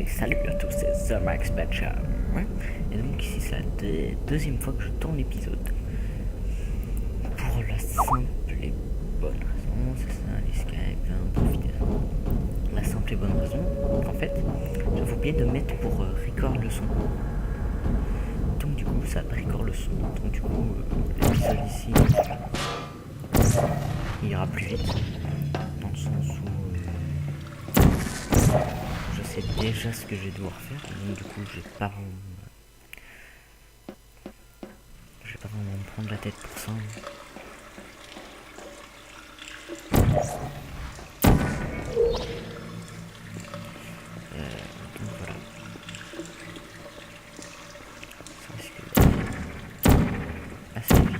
Hey, salut à tous, c'est The Max Batcha. Ouais. Et donc ici c'est la deuxième fois que je tourne l'épisode. Pour la simple et bonne raison, c'est ça, les Skype, profiter. La simple et bonne raison, en fait, j'avais oublié de mettre pour record le son. Donc du coup ça record le son. Donc du coup l'épisode ici il ira plus vite. Dans le sens où je sais déjà ce que je vais devoir faire, donc du coup je vais pas vraiment me prendre la tête pour ça. Donc voilà. Ça risque d'aller assez vite.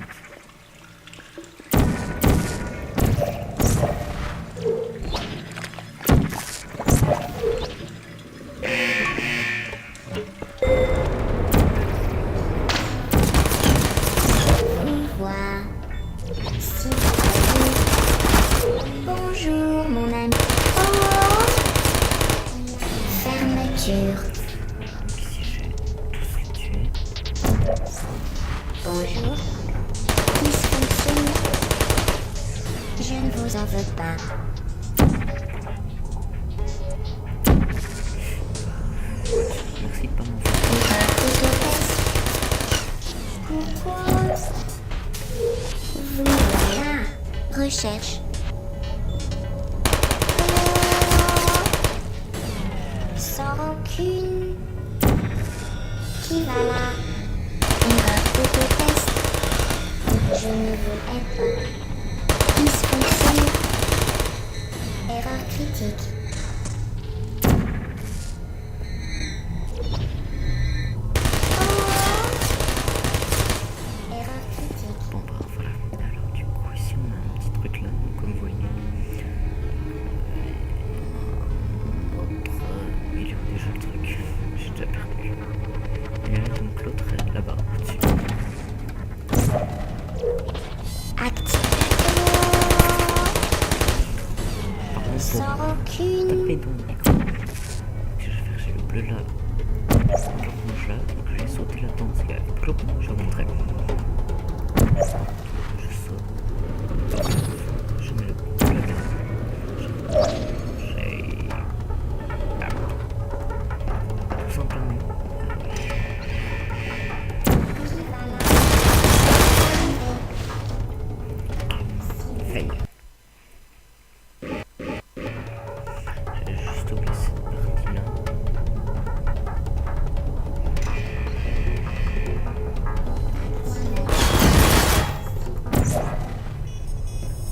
Bonjour mon ami. Oh, fermeture. Donc ici je vais tous les tuer. Bonjour. Dysfonction. Je ne vous en veux pas. Merci de pas m'en faire. Pourquoi? Vous voilà. Recherche. Sans rancune. Qui va là? Erreur d'autotest. Je ne vous aide pas. Dysfonction. Erreur critique. Erreur critique. Bon bah voilà. Alors du coup ici on a un petit truc là, donc, comme vous voyez. Il y a déjà le truc. J'ai déjà perdu. Et là donc l'autre est là-bas au-dessus. Acte. Par contre Sans pour rancune. taper dans le micro, ce que je vais faire, j'ai le bleu là, le rouge là, donc je vais sauter là-dedans, c'est grave. Je vais vous montrer. Je saute, je mets le bleu là, j'ai... Ah. Tout simplement. Fail. J'ai juste oublié cette partie-là.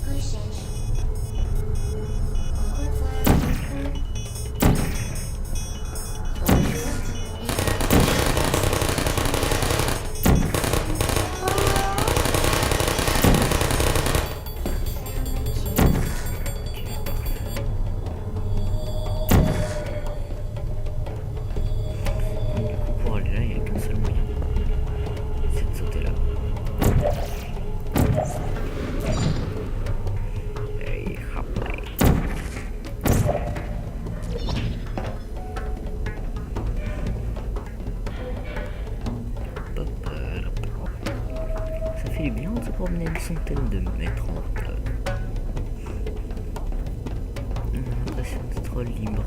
Recherche. Au revoir. Ok, parfait. Donc, du coup, pour aller là, il n'y a qu'un seul moyen. C'est de sauter là. Et hop là. Hop, hop. Ça fait du bien de se promener une centaine de mètres en hauteur. On a l'impression d'être libre.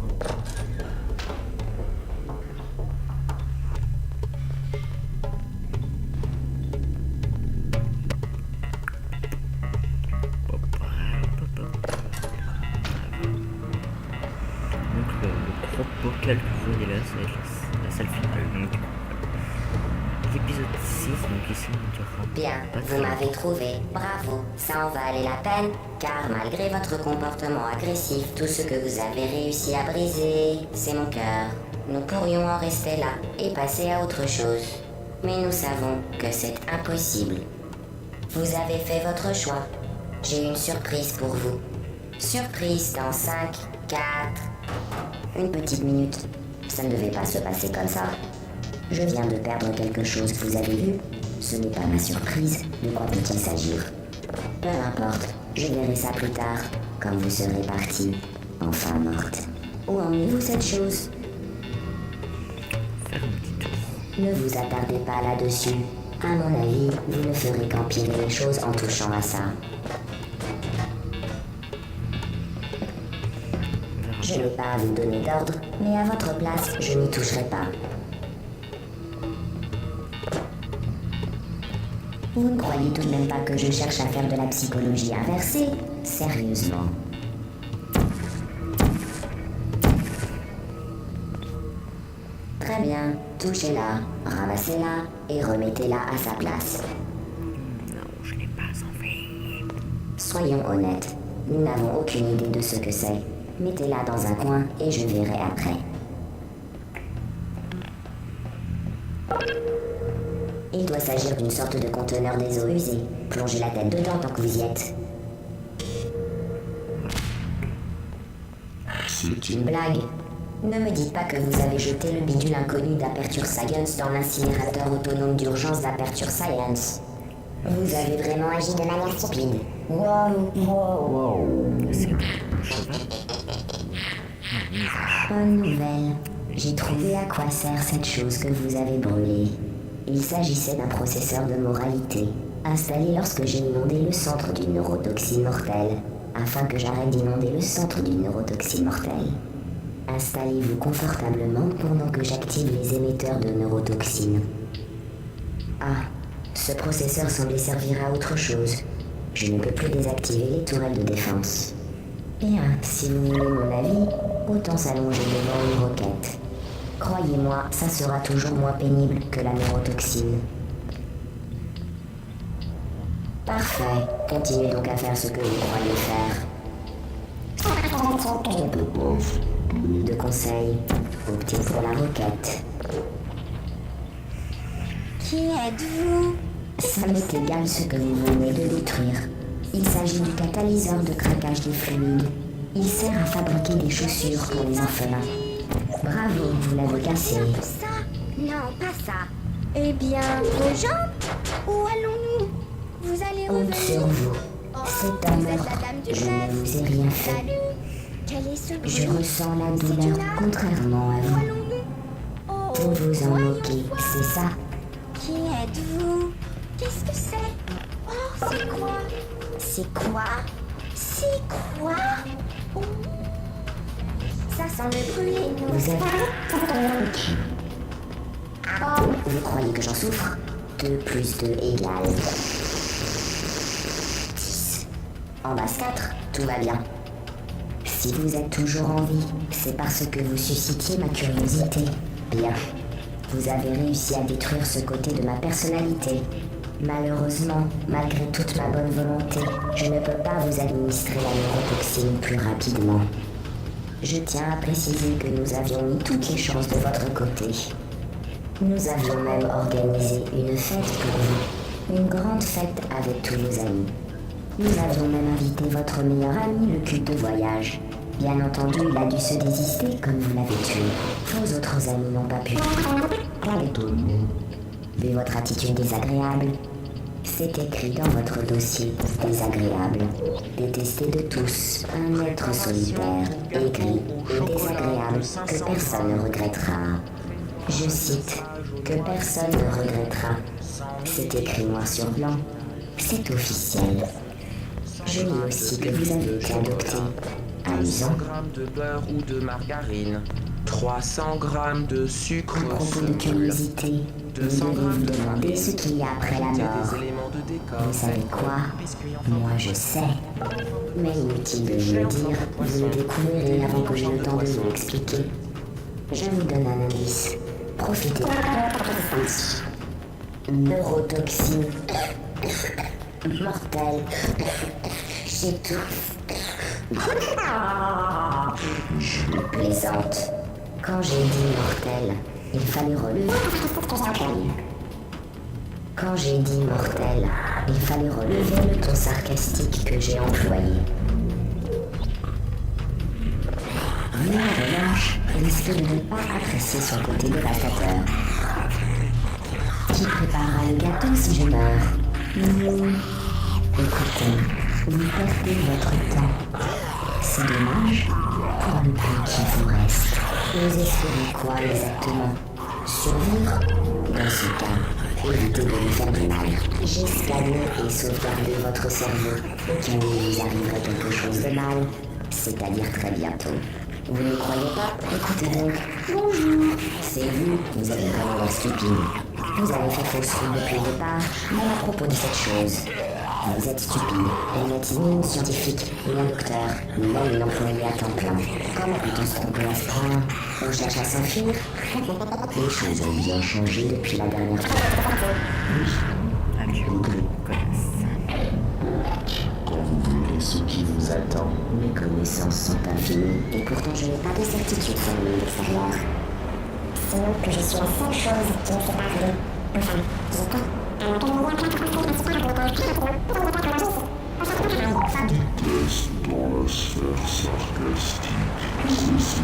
Hop, hop, hop. Donc le gros bocal que vous voyez là, ça va être la salle finale. Donc, l'épisode 6, donc ici on durera Bien, pas vous très m'avez longtemps. trouvé. Bravo, ça en valait la peine, car malgré votre comportement agressif, tout ce que vous avez réussi à briser, c'est mon cœur. Nous pourrions en rester là et passer à autre chose. Mais nous savons que c'est impossible. Vous avez fait votre choix. J'ai une surprise pour vous. Surprise dans 5, 4... Une petite minute. Ça ne devait pas se passer comme ça. Je viens de perdre quelque chose, vous avez vu? Ce n'est pas ma surprise. De quoi peut-il s'agir? Peu importe, je verrai ça plus tard, quand vous serez parti, enfin morte. Où emmenez-vous cette chose? faire un petit tour. Ne vous attardez pas là-dessus. À mon avis, vous ne ferez qu'empirer les choses en touchant à ça. On verra Je bien. n'ai pas à vous donner d'ordre, mais à votre place, je n'y toucherai pas. Vous ne croyez tout de même pas que je cherche à faire de la psychologie inversée? Sérieusement. Très bien, touchez-la, ramassez-la et remettez-la à sa place. Non, je n'ai pas envie. Soyons honnêtes, nous n'avons aucune idée de ce que c'est. Mettez-la dans un coin et je verrai après. Il doit s'agir d'une sorte de conteneur des eaux usées. Plongez la tête dedans tant que vous y êtes. C'est une blague. Ne me dites pas que vous avez jeté le bidule inconnu d'Aperture Science dans l'incinérateur autonome d'urgence d'Aperture Science. Vous avez vraiment agi de manière stupide. Wow. C'est bon, cheval. Non, une vache. Bonne nouvelle. J'ai trouvé à quoi sert cette chose que vous avez brûlée. Il s'agissait d'un processeur de moralité, installé lorsque j'ai inondé le centre d'une neurotoxine mortelle, afin que j'arrête d'inonder le centre d'une neurotoxine mortelle. Installez-vous confortablement pendant que j'active les émetteurs de neurotoxines. Ah, ce processeur semblait servir à autre chose. Je ne peux plus désactiver les tourelles de défense. Bien, si vous voulez mon avis, autant s'allonger devant une roquette. Croyez-moi, ça sera toujours moins pénible que la neurotoxine. Parfait, continuez donc à faire ce que vous croyez faire. De conseils, optez pour la roquette. Qui êtes-vous? Ça m'est égal ce que vous venez de détruire. Il s'agit du catalyseur de craquage des fluides. Il sert à fabriquer des chaussures pour les orphelins. Bravo, vous l'avez cassé. Ça? Non, pas ça. Eh bien, vos jambes? Où allons-nous? Vous allez Honte sur revenir? vous. Oh, C'est un vous êtes meurtre. la dame du Je chef. ne vous ai rien fait. Salut. Quel est ce bruit? Je ressens la C'est douleur, une arme? contrairement à Où vous. allons-nous? Oh, Vous vous en voyons moquez, voir. c'est ça? Qui êtes-vous? Qu'est-ce que c'est? Oh, c'est quoi? C'est quoi? C'est quoi? Oh. Ça semble brûler, nous. Vous êtes... Vous croyez que j'en souffre? 2 plus 2 égale 10. En base 4, tout va bien. Si vous êtes toujours en vie, c'est parce que vous suscitiez ma curiosité. Bien. Vous avez réussi à détruire ce côté de ma personnalité. Malheureusement, malgré toute ma bonne volonté, je ne peux pas vous administrer la neurotoxine plus rapidement. Je tiens à préciser que nous avions mis toutes les chances de votre côté. Nous avions même organisé une fête pour vous. Une grande fête avec tous nos amis. Nous avions même invité votre meilleur ami, le cul de voyage. Bien entendu, il a dû se désister comme vous l'avez tué. Vos autres amis n'ont pas pu. Pas du tout. Vu votre attitude désagréable, c'est écrit dans votre dossier désagréable. Détesté de tous, un être solitaire, aigri et désagréable que personne ne regrettera. Je cite, que personne ne regrettera. C'est écrit noir sur blanc. C'est officiel. Je lis aussi que vous avez été adopté. 200 Amusant. grammes de beurre ou de margarine, 300 grammes de sucre À propos de seul, curiosité, vous 200 devez grammes vous de demander farine, ce qu'il y a après la ajouter mort. des éléments de décor, Vous savez quoi? biscuits en Moi je sais. Mais inutile de vous le dire, vous le découvrirez avant que j'ai le temps de vous l'expliquer. Je vous donne un indice. Profitez. Neurotoxine. Mortelle. J'étouffe. Je plaisante. Quand j'ai dit mortel, il fallait relever. Quand j'ai dit mortel, il fallait relever le ton sarcastique que j'ai employé. Mais en revanche, risquez de ne pas apprécier son côté dévastateur. Qui préparera le gâteau si je meurs? Écoutez, vous perdez votre temps. C'est dommage pour le peu qui vous reste. Vous espérez quoi exactement? Survivre? Dans ce cas, évitez de lui faire du mal. J'ai scanné et sauvegardé votre cerveau au cas où il vous arriverait quelque chose de mal, c'est-à-dire très bientôt. Vous ne croyez pas? Écoutez donc. Bonjour. C'est vous, vous avez vraiment l'air stupide. Vous avez fait fausse route depuis le départ, même à propos de cette chose. Vous êtes stupide, et n'êtes ni une scientifique, ni un docteur, ni même une employée à temps plein. Comment peut-on se tromper à ce point? On cherche à s'enfuir? Les choses ont bien changé depuis la dernière fois. Adieu, connasse. Quand vous verrez ce qui vous attend, mes connaissances sont infinies, et pourtant je n'ai pas de certitude sur le monde extérieur. Sinon que je suis la seule chose qui me fait parler. Enfin, j'ai pas. Test dans la sphère sarcastique. Ceci.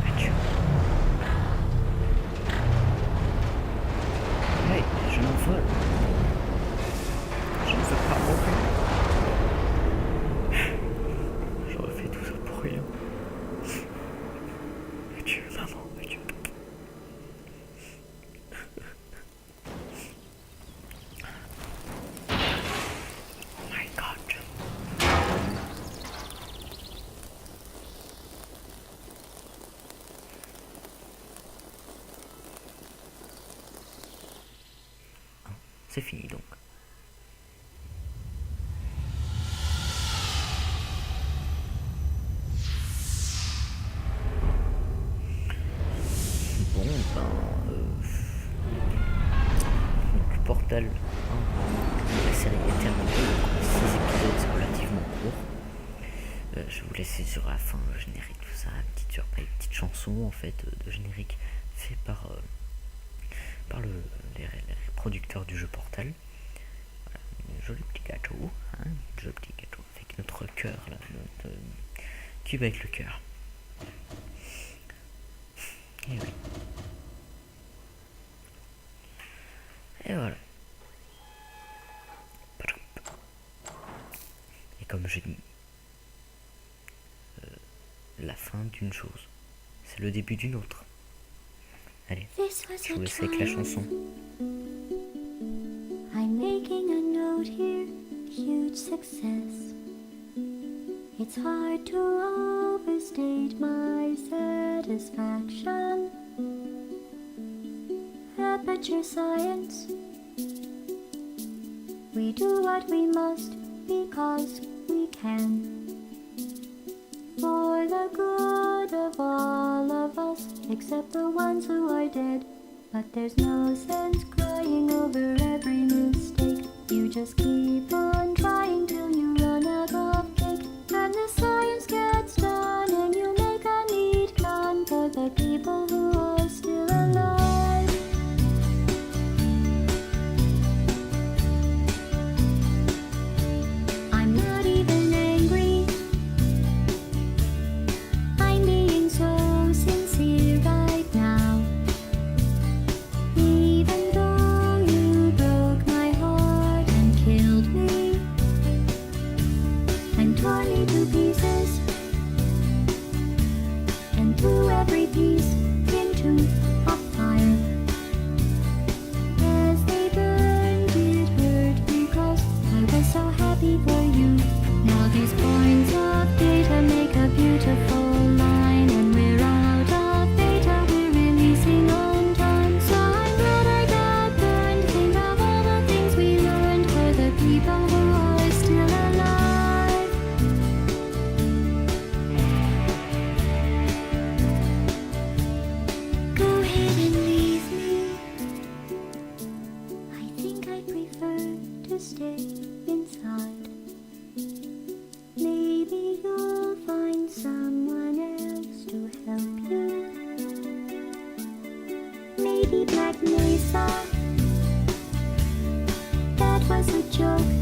Adieu. Hey, je m'envole. Je ne veux pas mourir. J'aurais fait tout ça pour rien. Adieu, maman, adieu. Oh my god. C'est fini donc. Bon, donc, Portal 1, la série est terminée, donc 6 épisodes, c'est relativement court. Je vais vous laisser sur la fin le générique, tout ça, une petite chanson en fait de générique fait par les producteurs du jeu Portal. Voilà, un joli petit gâteau, hein, un joli petit gâteau avec notre cœur, là, notre cube avec le cœur. Et oui. Et voilà. Et comme je dis, la fin d'une chose, c'est le début d'une autre. Allez, je vous laisse avec la chanson. I'm making a note here, huge success. It's hard to overstate my satisfaction. Aperture science. We do what we must because we can. For the good of all of us, except the ones who are dead. But there's no sense crying over every mistake. You just keep on trying till you run out of cake. And the science gets done and you make a neat gun for the people who are still alive. I'm not even angry. I'm being so sincere right now. Even though you broke my heart and killed me and tore me to pieces and threw every piece into a fire. As they burned, it hurt because I was so happy for you. Now these points of data make a beautiful line, and we're out of data, we're releasing on time. So I'm glad I got burned. Think of all the things we learned for the people who are still alive. Go ahead and leave me. I think I prefer to stay inside. Maybe you'll find someone else to help you. Maybe Black Mesa. That was a joke.